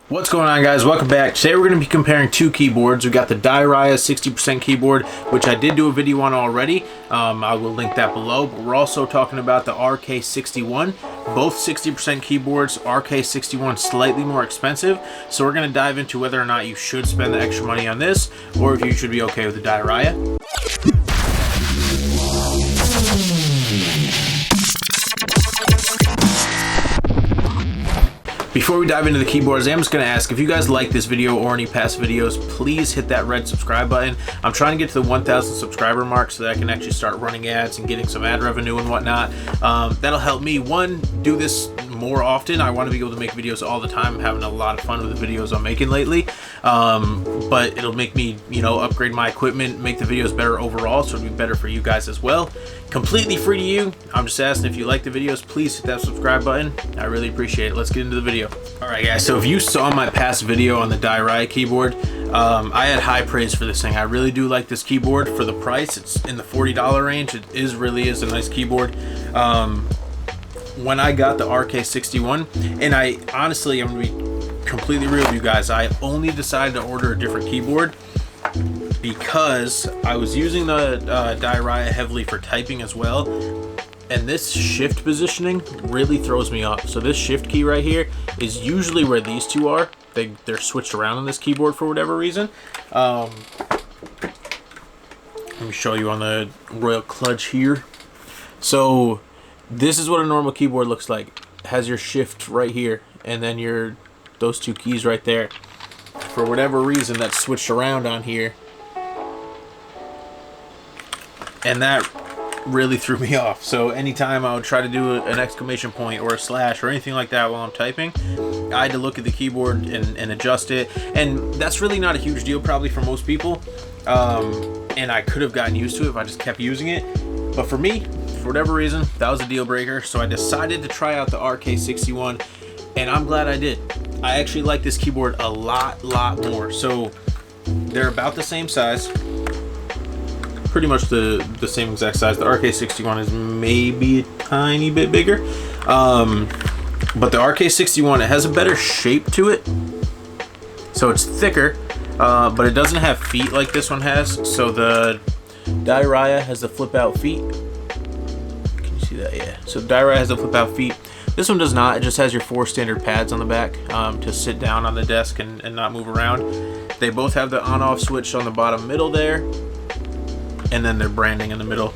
What's going on, guys? Welcome back. Today we're going to be comparing two keyboards. We got the Dierya 60% keyboard, which I did do a video on already. I will link that below. But we're also talking about the RK61. Both 60% keyboards. RK61 slightly more expensive. So we're going to dive into whether or not you should spend the extra money on this, or if you should be okay with the Dierya. Before we dive into the keyboards, I'm just going to ask, if you guys like this video or any past videos, please hit that red subscribe button. I'm trying to get to the 1,000 subscriber mark so that I can actually start running ads and getting some ad revenue and whatnot. That'll help me, one, do this more often. I want to be able to make videos all the time. I'm having a lot of fun with the videos I'm making lately. But it'll make me, upgrade my equipment, make the videos better overall, so it'll be better for you guys as well. Completely free to you. I'm just asking, if you like the videos, please hit that subscribe button. I really appreciate it. Let's get into the video. Alright guys, so if you saw my past video on the Dierya keyboard, I had high praise for this thing. I really do like this keyboard for the price. It's in the $40 range. It really is a nice keyboard. When I got the RK61, and I'm gonna be completely real with you guys, I only decided to order a different keyboard because I was using the Dierya heavily for typing as well, and this shift positioning really throws me off. So this shift key right here is usually where these two are. They're switched around on this keyboard for whatever reason. Let me show you on the Royal Kludge here. So this is what a normal keyboard looks like. It has your shift right here, and then those two keys right there. For whatever reason, that's switched around on here, and that really threw me off. So anytime I would try to do an exclamation point or a slash or anything like that while I'm typing, I had to look at the keyboard and adjust it. And that's really not a huge deal probably for most people. And I could have gotten used to it if I just kept using it. But for me, for whatever reason, that was a deal breaker. So I decided to try out the RK61, and I'm glad I did. I actually like this keyboard a lot more. So they're about the same size. Pretty much the same exact size. The RK61 is maybe a tiny bit bigger, but the RK61, it has a better shape to it, so it's thicker, but it doesn't have feet like this one has. So the Dierya has the flip out feet. Can you see that? Yeah, so the Dierya has the flip out feet. This one does not. It just has your 4 standard pads on the back to sit down on the desk and not move around. They both have the on off switch on the bottom middle there, and then their branding in the middle.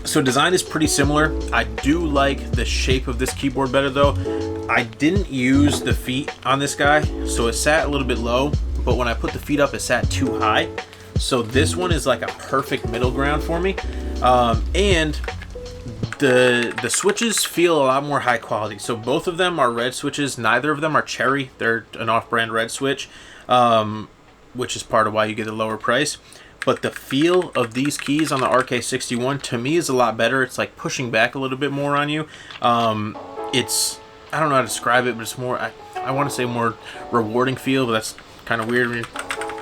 So design is pretty similar. I do like the shape of this keyboard better though. I didn't use the feet on this guy, so it sat a little bit low, but when I put the feet up, it sat too high. So this one is like a perfect middle ground for me. And the switches feel a lot more high quality. So both of them are red switches. Neither of them are cherry. They're an off-brand red switch, which is part of why you get a lower price. But the feel of these keys on the RK61 to me is a lot better. It's like pushing back a little bit more on you. It's, I don't know how to describe it, but it's more, I want to say more rewarding feel, but that's kind of weird.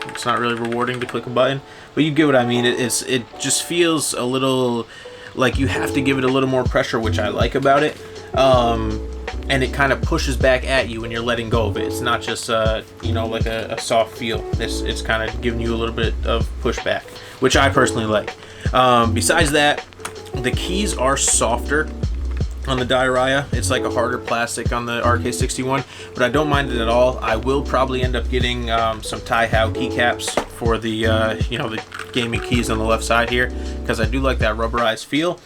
It's not really rewarding to click a button, but you get what I mean. It just feels a little like you have to give it a little more pressure, which I like about it. And it kind of pushes back at you when you're letting go of it. It's not just like a soft feel. It's kind of giving you a little bit of pushback, which I personally like. Besides that, the keys are softer on the Dierya. It's like a harder plastic on the RK61, but I don't mind it at all. I will probably end up getting some Tai-Hao keycaps for the the gaming keys on the left side here, because I do like that rubberized feel.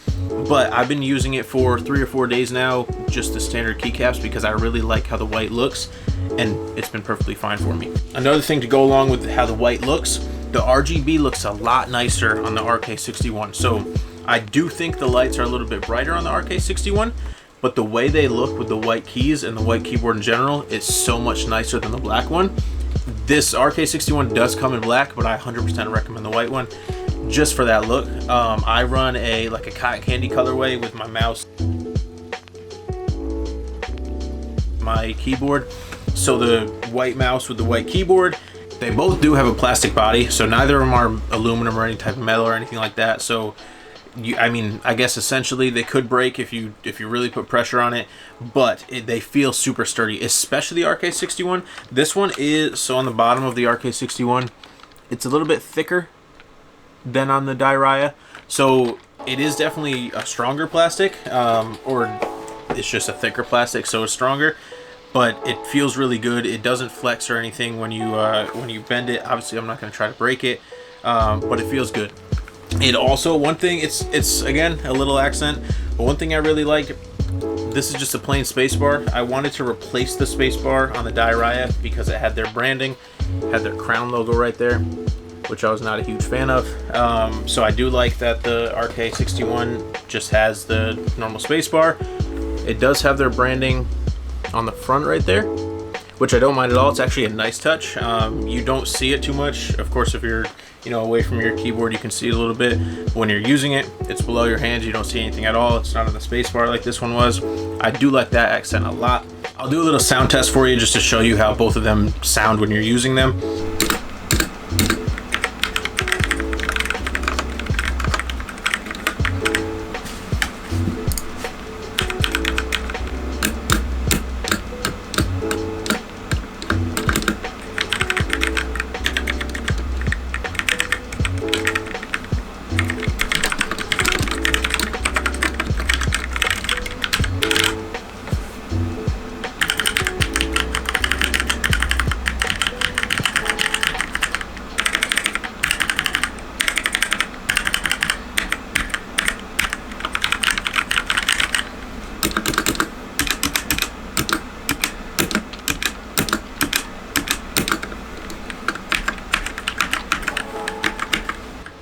But I've been using it for 3 or 4 days now, just the standard keycaps, because I really like how the white looks, and it's been perfectly fine for me. Another thing to go along with how the white looks, the RGB looks a lot nicer on the RK61. So I do think the lights are a little bit brighter on the RK61, but the way they look with the white keys and the white keyboard in general is so much nicer than the black one. This RK61 does come in black, but I 100% recommend the white one just for that look. I run a cotton candy colorway with my mouse, my keyboard. So the white mouse with the white keyboard, they both do have a plastic body, so neither of them are aluminum or any type of metal or anything like that. So I mean, I guess essentially they could break if you really put pressure on it, but they feel super sturdy, especially the RK61. This one is, so on the bottom of the RK61, it's a little bit thicker than on the Dierya, so it is definitely a stronger plastic, or it's just a thicker plastic, so it's stronger. But it feels really good. It doesn't flex or anything when you bend it. Obviously, I'm not going to try to break it, but it feels good. It also, one thing, it's again a little accent, but one thing I really like, this is just a plain spacebar. I wanted to replace the spacebar on the Dierya because it had their branding, had their crown logo right there, which I was not a huge fan of. So I do like that the RK61 just has the normal spacebar. It does have their branding on the front right there, which I don't mind at all. It's actually a nice touch. You don't see it too much. Of course, if you're away from your keyboard, you can see it a little bit. But when you're using it, it's below your hands. You don't see anything at all. It's not on the space bar like this one was. I do like that accent a lot. I'll do a little sound test for you just to show you how both of them sound when you're using them.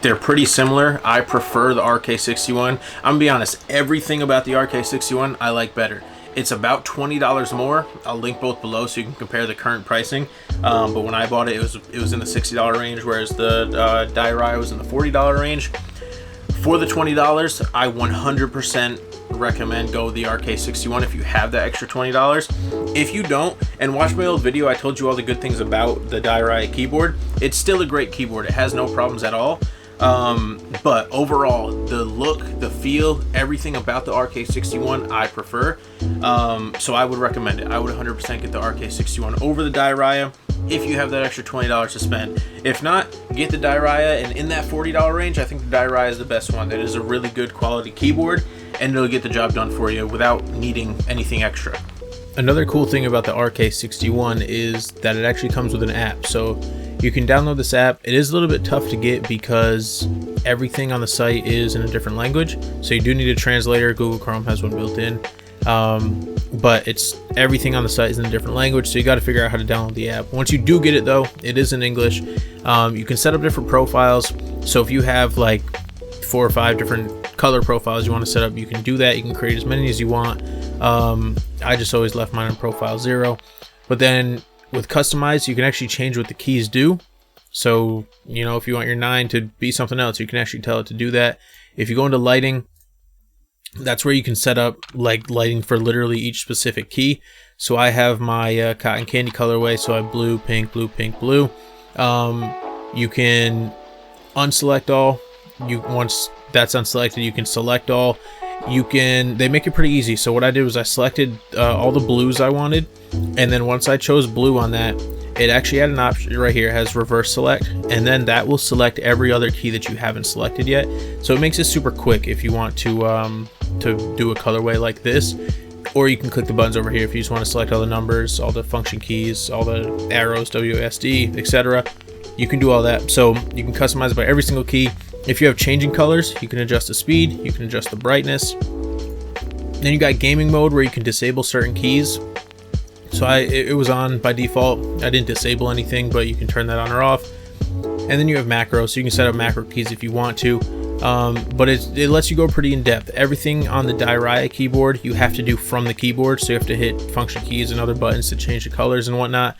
They're pretty similar. I prefer the RK61. I'm gonna be honest, everything about the RK61 I like better. It's about $20 more. I'll link both below so you can compare the current pricing. But when I bought it, it was in the $60 range, whereas the Dierya was in the $40 range. For the $20, I 100% recommend go with the RK61 if you have that extra $20. If you don't, and watch my old video, I told you all the good things about the Dierya keyboard. It's still a great keyboard. It has no problems at all. But overall, the look, the feel, everything about the RK61 I prefer. So I would recommend it. I would 100% get the RK61 over the Dierya if you have that extra $20 to spend. If not, get the Dierya, and in that $40 range, I think the Dierya is the best one. It is a really good quality keyboard, and it'll get the job done for you without needing anything extra. Another cool thing about the RK61 is that it actually comes with an app. So you can download this app. It is a little bit tough to get because everything on the site is in a different language. So you do need a translator. Google Chrome has one built in. But everything on the site is in a different language, so you got to figure out how to download the app. Once you do get it though, it is in English. You can set up different profiles. So if you have like 4 or 5 different color profiles you want to set up, you can do that. You can create as many as you want. I just always left mine on profile 0. But then with customize, you can actually change what the keys do. So, if you want your 9 to be something else, you can actually tell it to do that. If you go into lighting, that's where you can set up like lighting for literally each specific key. So I have my cotton candy colorway, so I have blue, pink, blue, pink, blue. You can unselect all. Once that's unselected, you can select all. They make it pretty easy. So what I did was I selected all the blues I wanted, and then once I chose blue on that, it actually had an option right here. It has reverse select, and then that will select every other key that you haven't selected yet. So it makes it super quick if you want to do a colorway like this. Or you can click the buttons over here if you just want to select all the numbers, all the function keys, all the arrows, WSD, etc. You can do all that. So you can customize it by every single key. If you have changing colors, you can adjust the speed, you can adjust the brightness. Then you got gaming mode where you can disable certain keys. So it was on by default. I didn't disable anything, but you can turn that on or off. And then you have macro, so you can set up macro keys if you want to. But it lets you go pretty in depth. Everything on the Dierya keyboard you have to do from the keyboard, so you have to hit function keys and other buttons to change the colors and whatnot.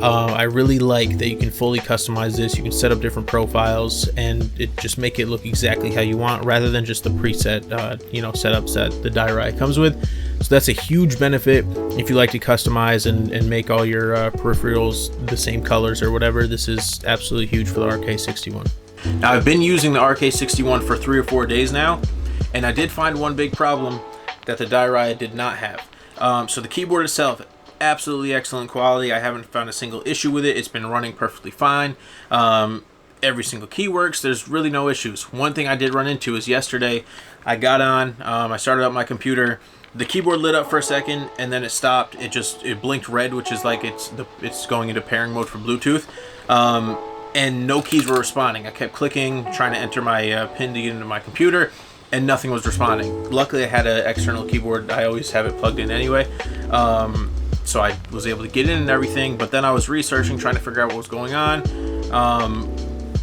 I really like that you can fully customize this. You can set up different profiles and it just make it look exactly how you want, rather than just the preset setups that the Dierya comes with. So that's a huge benefit if you like to customize and make all your peripherals the same colors or whatever. This is absolutely huge for the RK61. Now I've been using the RK61 for 3 or 4 days now, and I did find one big problem that the Dierya did not have. So the keyboard itself, absolutely excellent quality. I haven't found a single issue with it. It's been running perfectly fine. Every single key works. There's really no issues. One thing I did run into is yesterday I got on, I started up my computer, the keyboard lit up for a second and then it stopped. It blinked red, which is like it's going into pairing mode for Bluetooth. And no keys were responding. I kept clicking, trying to enter my PIN to get into my computer, and nothing was responding. Luckily, I had an external keyboard. I always have it plugged in anyway. So I was able to get in and everything, but then I was researching, trying to figure out what was going on.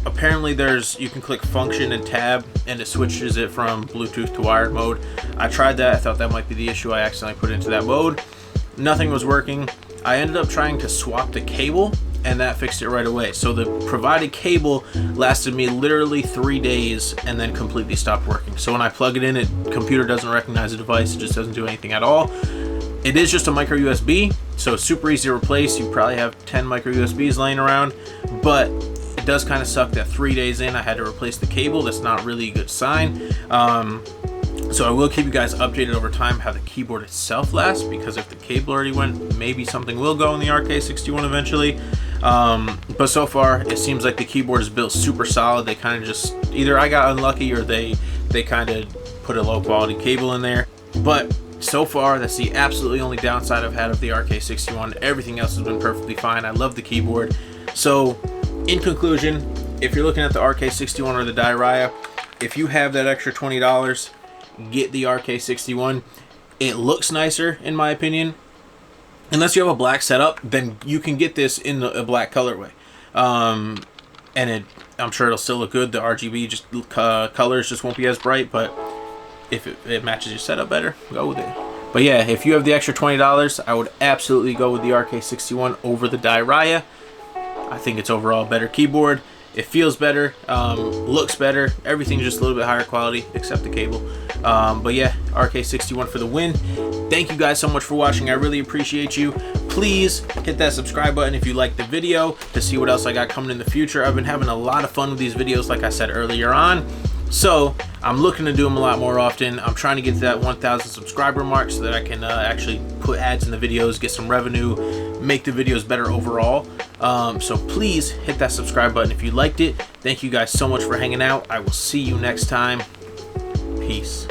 Apparently you can click function and tab and it switches it from Bluetooth to wired mode. I tried that. I thought that might be the issue. I accidentally put it into that mode. Nothing was working. I ended up trying to swap the cable, and that fixed it right away. So the provided cable lasted me literally 3 days and then completely stopped working. So when I plug it in, computer doesn't recognize the device. It just doesn't do anything at all. It is just a micro USB, so it's super easy to replace. You probably have 10 micro USBs laying around, but it does kind of suck that 3 days in I had to replace the cable. That's not really a good sign. So I will keep you guys updated over time how the keyboard itself lasts, because if the cable already went, maybe something will go in the RK61 eventually. But so far it seems like the keyboard is built super solid. They kind of just, either I got unlucky or they kind of put a low quality cable in there. But so far that's the absolutely only downside I've had of the RK61. Everything else has been perfectly fine. I love the keyboard. So in conclusion, if you're looking at the RK61 or the Dierya, if you have that extra $20, get the RK61. It looks nicer in my opinion. Unless you have a black setup, then you can get this in a black colorway. And I'm sure it'll still look good. The RGB colors just won't be as bright, but if it matches your setup better, go with it. But yeah, if you have the extra $20, I would absolutely go with the RK61 over the Dierya. I think it's overall a better keyboard. It feels better, looks better. Everything's just a little bit higher quality except the cable. But yeah, RK61 for the win. Thank you guys so much for watching. I really appreciate you. Please hit that subscribe button if you liked the video to see what else I got coming in the future. I've been having a lot of fun with these videos, like I said earlier on. So I'm looking to do them a lot more often. I'm trying to get to that 1,000 subscriber mark so that I can actually put ads in the videos, get some revenue, make the videos better overall. So please hit that subscribe button if you liked it. Thank you guys so much for hanging out. I will see you next time. Peace.